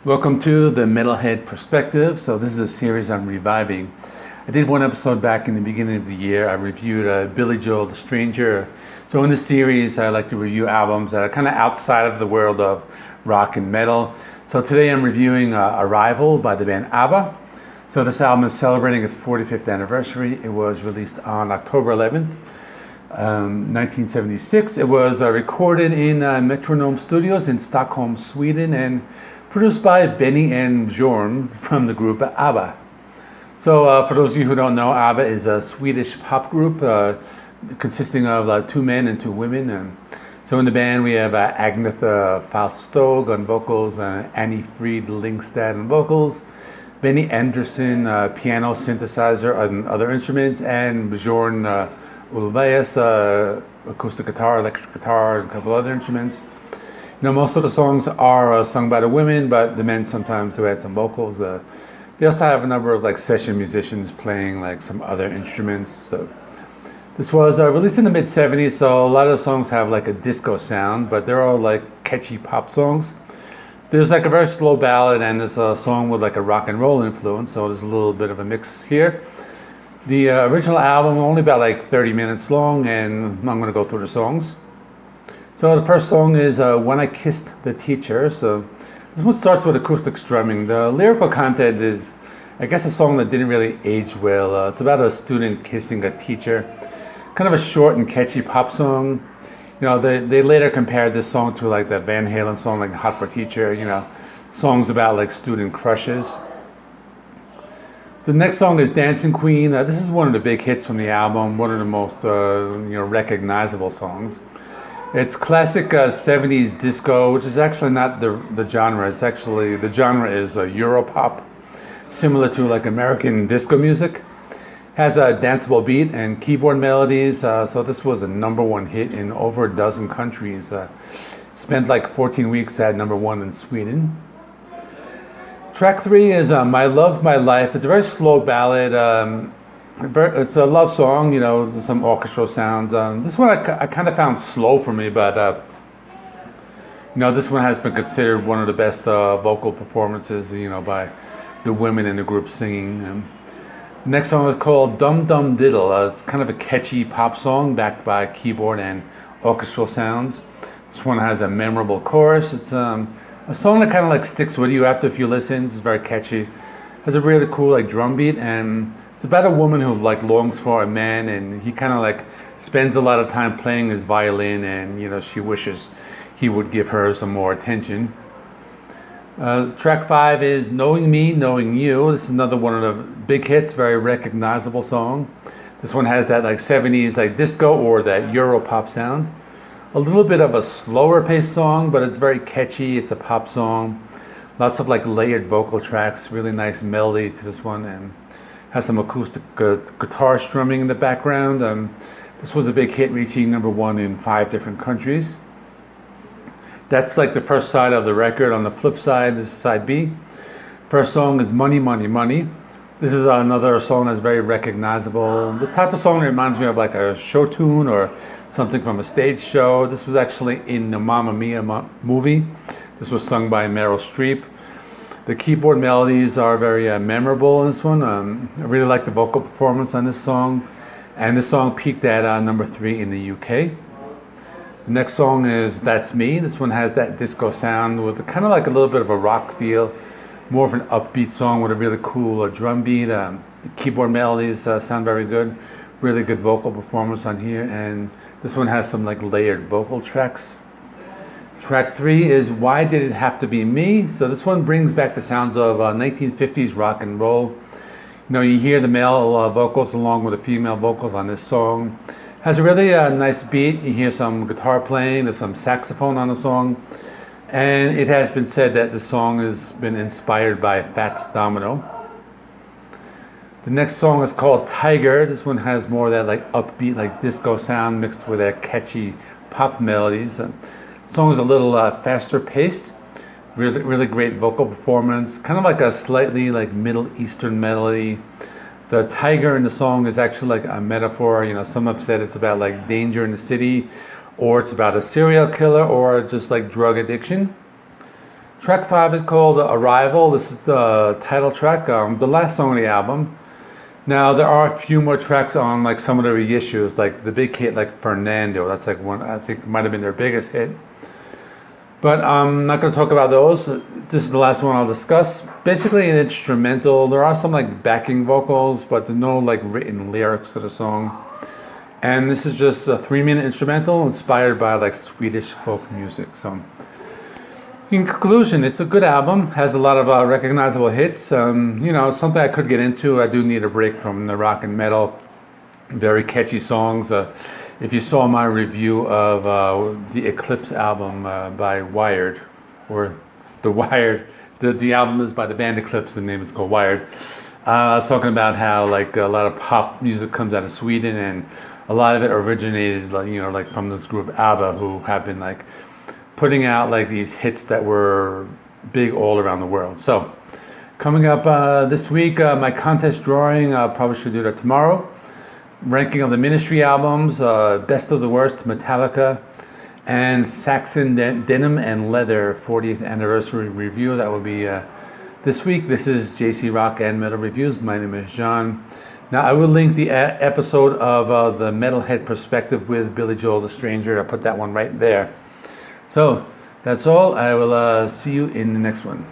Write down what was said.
Welcome to the Metalhead Perspective. So this is a series I'm reviving. I did one episode back in the beginning of the year. I reviewed Billy Joel, The Stranger. So in this series, I like to review albums that are kind of outside of the world of rock and metal. So today I'm reviewing Arrival by the band ABBA. So this album is celebrating its 45th anniversary. It was released on October 11th, 1976. It was recorded in Metronome Studios in Stockholm, Sweden, and produced by Benny and Bjorn from the group ABBA. So for those of you who don't know, ABBA is a Swedish pop group consisting of 2 men and 2 women. So in the band we have Agnetha Falstog on vocals, Annie Fried Lingstad on vocals, Benny Andersson piano, synthesizer, and other instruments, and Bjorn Ulvaeus acoustic guitar, electric guitar, and a couple other instruments. You know, most of the songs are sung by the women, but the men sometimes do add some vocals. They also have a number of session musicians playing some other instruments. So this was released in the mid-70s, so a lot of the songs have a disco sound, but they're all catchy pop songs. There's a very slow ballad, and there's a song with a rock and roll influence, so there's a little bit of a mix here. The original album only about 30 minutes long, and I'm going to go through the songs. So the first song is When I Kissed the Teacher. So this one starts with acoustic strumming. The lyrical content is, I guess, a song that didn't really age well. It's about a student kissing a teacher. Kind of a short and catchy pop song. You know, they later compared this song to the Van Halen song, Hot for Teacher, you know, songs about student crushes. The next song is Dancing Queen. This is one of the big hits from the album, one of the most recognizable songs. It's classic 70s disco, which is actually not the genre. It's actually, the genre is Europop, similar to American disco music. Has a danceable beat and keyboard melodies. So this was a #1 hit in over a dozen countries. Spent 14 weeks at #1 in Sweden. Track 3 is My Love, My Life. It's a very slow ballad. It's a love song, you know, some orchestral sounds. This one I kind of found slow for me, but you know, this one has been considered one of the best vocal performances, you know, by the women in the group singing. Next song is called Dum Dum Diddle. It's kind of a catchy pop song backed by keyboard and orchestral sounds. This one has a memorable chorus. It's a song that kind of sticks with you after a few listens. It's very catchy. Has a really cool drum beat, and it's about a woman who longs for a man, and he kind of spends a lot of time playing his violin, and you know, she wishes he would give her some more attention. Track 5 is Knowing Me, Knowing You. This is another one of the big hits, very recognizable song. This one has that 70s disco or that Europop sound. A little bit of a slower paced song, but it's very catchy. It's a pop song. Lots of layered vocal tracks, really nice melody to this one, and has some acoustic guitar strumming in the background. This was a big hit, reaching #1 in 5 different countries. That's the first side of the record. On the flip side is side B. First song is Money, Money, Money. This is another song that's very recognizable. The type of song that reminds me of a show tune or something from a stage show. This was actually in the Mamma Mia movie. This was sung by Meryl Streep. The keyboard melodies are very memorable in this one. I really like the vocal performance on this song. And this song peaked at #3 in the UK. The next song is That's Me. This one has that disco sound with kind of a little bit of a rock feel. More of an upbeat song with a really cool drum beat. The keyboard melodies sound very good. Really good vocal performance on here. And this one has some layered vocal tracks. Track 3 is Why Did It Have to Be Me? So this one brings back the sounds of 1950s rock and roll. You know, you hear the male vocals along with the female vocals on this song. Has a really nice beat. You hear some guitar playing. There's some saxophone on the song. And it has been said that the song has been inspired by Fats Domino. The next song is called Tiger. This one has more of that upbeat disco sound mixed with that catchy pop melodies. The song is a little faster paced. Really great vocal performance. Kind of a slightly Middle Eastern melody. The tiger in the song is actually a metaphor. You know, some have said it's about danger in the city, or it's about a serial killer, or just drug addiction. Track 5 is called Arrival. This is the title track, the last song on the album. Now there are a few more tracks on like some of the reissues, like the big hit like Fernando. That's like one, I think might have been their biggest hit. But I'm not going to talk about those. This is the last one I'll discuss. Basically an instrumental. There are some like backing vocals, but there's no like written lyrics to the song. And this is just a 3-minute instrumental inspired by like Swedish folk music. So in conclusion, it's a good album. Has a lot of recognizable hits. You know, something I could get into. I do need a break from the rock and metal. Very catchy songs. If you saw my review of the Eclipse album by Wired, or the Wired, the album is by the band Eclipse. The name is called Wired. I was talking about how like a lot of pop music comes out of Sweden, and a lot of it originated, like, you know, like from this group ABBA, who have been like putting out like these hits that were big all around the world. So coming up this week, my contest drawing, I probably should do that tomorrow. Ranking of the Ministry albums, Best of the Worst, Metallica, and Saxon Denim and Leather 40th anniversary review. That will be this week. This is JC Rock and Metal Reviews. My name is John. Now I will link the episode of the Metalhead Perspective with Billy Joel the Stranger. I'll put that one right there. So that's all. I will see you in the next one.